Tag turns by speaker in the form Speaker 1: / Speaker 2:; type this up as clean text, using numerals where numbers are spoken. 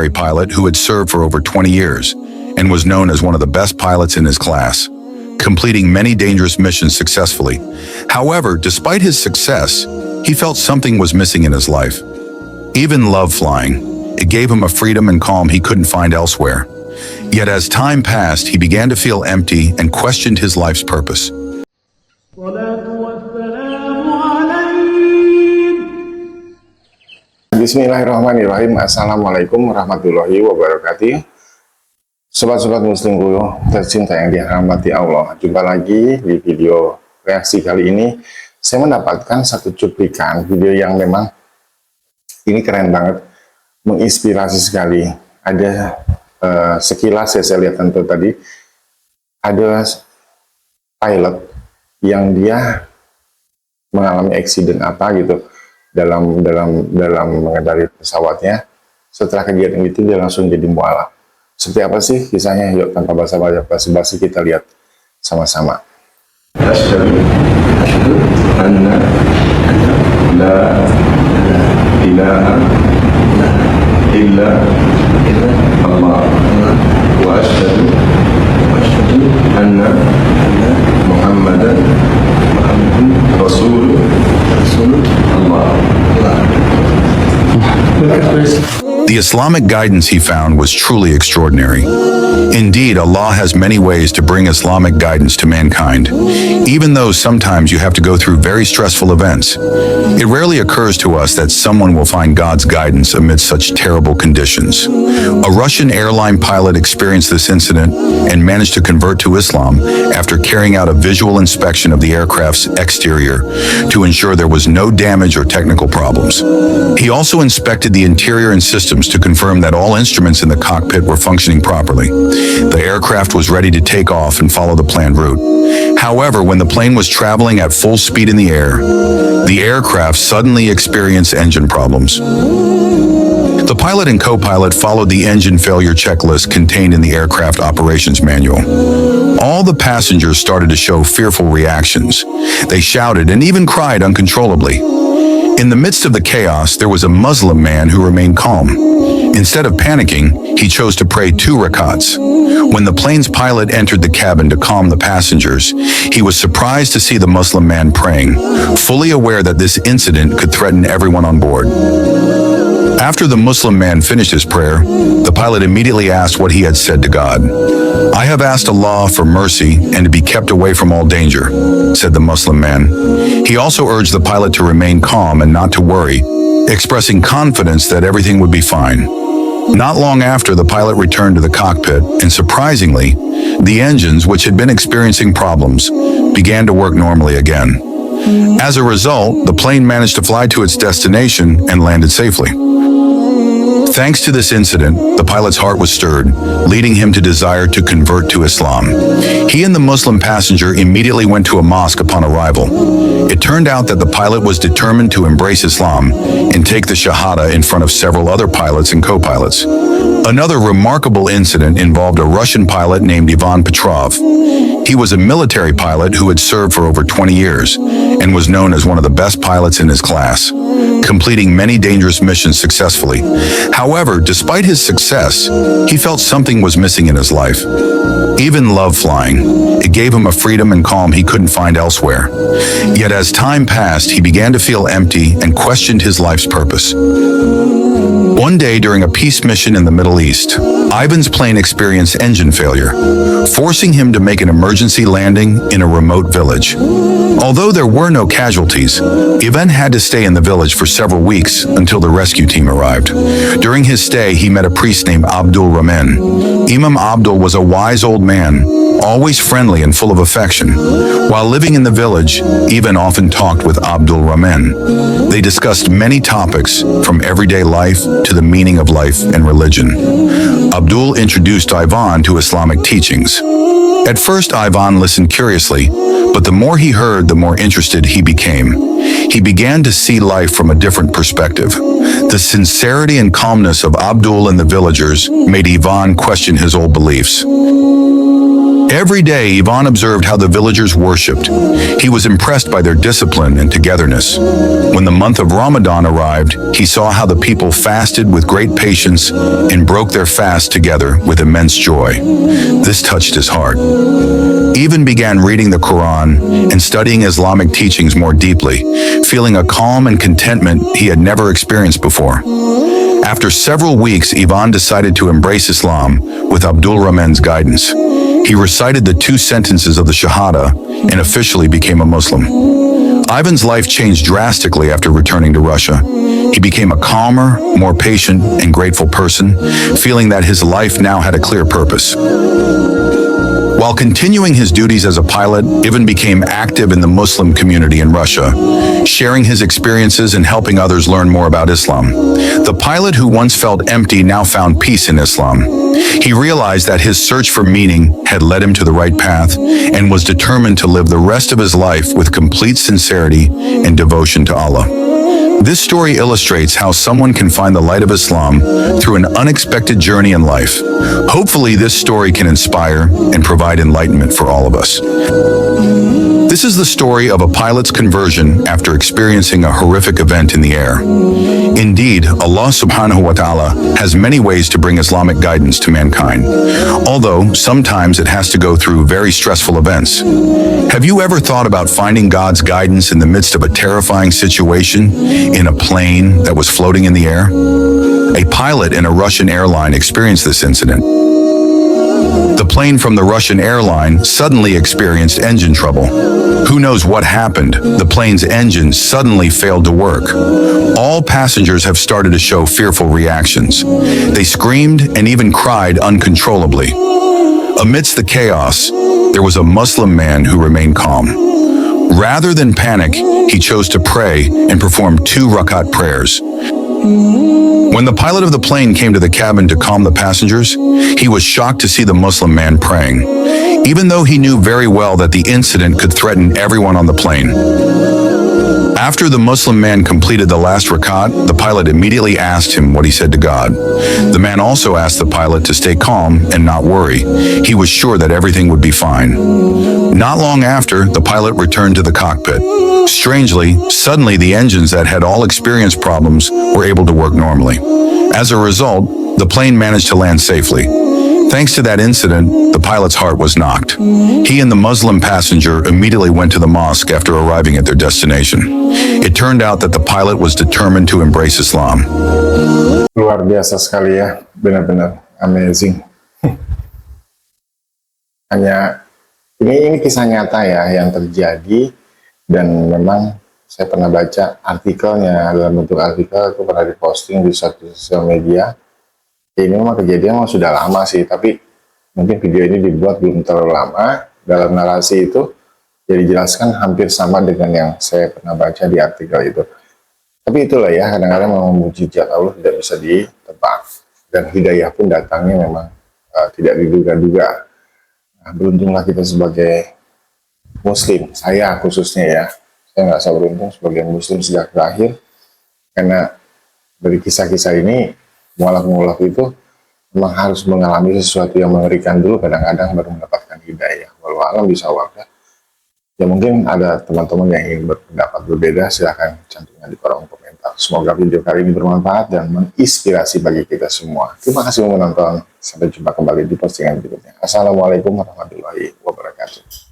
Speaker 1: pilot who had served for over 20 years and was known as one of the best pilots in his class, completing many dangerous missions successfully. However, despite his success, he felt something was missing in his life. Even loved flying. It gave him a freedom and calm he couldn't find elsewhere. Yet as time passed, he began to feel empty and questioned his life's purpose.
Speaker 2: Bismillahirrahmanirrahim. Assalamualaikum warahmatullahi wabarakatuh. Sobat-sobat muslimku tercinta yang dirahmati Allah. Jumpa lagi di video reaksi kali ini. Saya mendapatkan satu cuplikan video yang memang ini keren banget, menginspirasi sekali. Ada sekilas saya lihat tentu tadi ada pilot yang dia mengalami eksiden apa gitu dalam mengendari pesawatnya. Setelah kejadian itu dia langsung jadi mualaf. Seperti apa sih kisahnya? Yuk tanpa basa-basi kita lihat sama-sama.
Speaker 3: Asyhadu anna la ilaha illa Allah wa asyhadu anna Muhammadan Rasul Allah.
Speaker 1: The Islamic guidance he found was truly extraordinary. Indeed, Allah has many ways to bring Islamic guidance to mankind, even though sometimes you have to go through very stressful events. It rarely occurs to us that someone will find God's guidance amidst such terrible conditions. A Russian airline pilot experienced this incident and managed to convert to Islam after carrying out a visual inspection of the aircraft's exterior to ensure there was no damage or technical problems. He also inspected the interior and systems to confirm that all instruments in the cockpit were functioning properly. The aircraft was ready to take off and follow the planned route. However, when the plane was traveling at full speed in the air, the aircraft suddenly experienced engine problems. The pilot and co-pilot followed the engine failure checklist contained in the aircraft operations manual. All the passengers started to show fearful reactions. They shouted and even cried uncontrollably. In the midst of the chaos, there was a Muslim man who remained calm. Instead of panicking, he chose to pray 2 rakats. When the plane's pilot entered the cabin to calm the passengers, he was surprised to see the Muslim man praying, fully aware that this incident could threaten everyone on board. After the Muslim man finished his prayer, the pilot immediately asked what he had said to God. "I have asked Allah for mercy and to be kept away from all danger," said the Muslim man. He also urged the pilot to remain calm and not to worry, expressing confidence that everything would be fine. Not long after, the pilot returned to the cockpit, and surprisingly, the engines, which had been experiencing problems, began to work normally again. As a result, the plane managed to fly to its destination and landed safely. Thanks to this incident, the pilot's heart was stirred, leading him to desire to convert to Islam. He and the Muslim passenger immediately went to a mosque upon arrival. It turned out that the pilot was determined to embrace Islam and take the Shahada in front of several other pilots and co-pilots. Another remarkable incident involved a Russian pilot named Ivan Petrov. He was a military pilot who had served for over 20 years and was known as one of the best pilots in his class, completing many dangerous missions successfully. However, despite his success, he felt something was missing in his life. Even loved flying. It gave him a freedom and calm he couldn't find elsewhere. Yet as time passed, he began to feel empty and questioned his life's purpose. One day during a peace mission in the Middle East, Ivan's plane experienced engine failure, forcing him to make an emergency landing in a remote village. Although there were no casualties, Ivan had to stay in the village for several weeks until the rescue team arrived. During his stay, he met a priest named Abdul Rahman. Imam Abdul was a wise old man, always friendly and full of affection. While living in the village, Ivan often talked with Abdul Rahman. They discussed many topics from everyday life to the meaning of life and religion. Abdul introduced Ivan to Islamic teachings. At first, Ivan listened curiously, but the more he heard, the more interested he became. He began to see life from a different perspective. The sincerity and calmness of Abdul and the villagers made Ivan question his old beliefs. Every day, Ivan observed how the villagers worshipped. He was impressed by their discipline and togetherness. When the month of Ramadan arrived, he saw how the people fasted with great patience and broke their fast together with immense joy. This touched his heart. Ivan began reading the Quran and studying Islamic teachings more deeply, feeling a calm and contentment he had never experienced before. After several weeks, Ivan decided to embrace Islam with Abdul Rahman's guidance. He recited the 2 sentences of the Shahada and officially became a Muslim. Ivan's life changed drastically after returning to Russia. He became a calmer, more patient, and grateful person, feeling that his life now had a clear purpose. While continuing his duties as a pilot, Ivan became active in the Muslim community in Russia, sharing his experiences and helping others learn more about Islam. The pilot who once felt empty now found peace in Islam. He realized that his search for meaning had led him to the right path and was determined to live the rest of his life with complete sincerity and devotion to Allah. This story illustrates how someone can find the light of Islam through an unexpected journey in life. Hopefully, this story can inspire and provide enlightenment for all of us. This is the story of a pilot's conversion after experiencing a horrific event in the air. Indeed, Allah subhanahu wa ta'ala has many ways to bring Islamic guidance to mankind, although sometimes it has to go through very stressful events. Have you ever thought about finding God's guidance in the midst of a terrifying situation in a plane that was floating in the air? A pilot in a Russian airline experienced this incident. The plane from the Russian airline suddenly experienced engine trouble. Who knows what happened? The plane's engine suddenly failed to work. All passengers have started to show fearful reactions. They screamed and even cried uncontrollably. Amidst the chaos, there was a Muslim man who remained calm. Rather than panic, he chose to pray and perform 2 rakat prayers. When the pilot of the plane came to the cabin to calm the passengers, he was shocked to see the Muslim man praying, even though he knew very well that the incident could threaten everyone on the plane. After the Muslim man completed the last rakat, the pilot immediately asked him what he said to God. The man also asked the pilot to stay calm and not worry. He was sure that everything would be fine. Not long after, the pilot returned to the cockpit. Strangely, suddenly the engines that had all experienced problems were able to work normally. As a result, the plane managed to land safely. Thanks to that incident, the pilot's heart was knocked. He and the Muslim passenger immediately went to the mosque after arriving at their destination. It turned out that the pilot was determined to embrace Islam.
Speaker 2: Luar biasa sekali ya, benar-benar amazing. Hanya ini kisah nyata ya yang terjadi, dan memang saya pernah baca artikelnya dalam bentuk artikel, itu pernah diposting di satu sosial media. Ini memang kejadian sudah lama sih, tapi mungkin video ini dibuat belum terlalu lama. Dalam narasi itu jadi dijelaskan hampir sama dengan yang saya pernah baca di artikel itu. Tapi itulah ya, kadang-kadang memang mujizat Allah tidak bisa ditebak, dan hidayah pun datangnya memang tidak diduga-duga. Nah, beruntunglah kita sebagai Muslim, saya khususnya ya, saya nggak beruntung sebagai Muslim sejak terakhir, karena dari kisah-kisah ini mualaf-mualaf itu memang harus mengalami sesuatu yang mengerikan dulu, kadang-kadang baru mendapatkan hidayah. Walau alam bisa waktu. Ya mungkin ada teman-teman yang ingin berpendapat berbeda, silahkan cantumkan di kolom komentar. Semoga video kali ini bermanfaat dan menginspirasi bagi kita semua. Terima kasih menonton. Sampai jumpa kembali di postingan berikutnya. Assalamualaikum warahmatullahi wabarakatuh.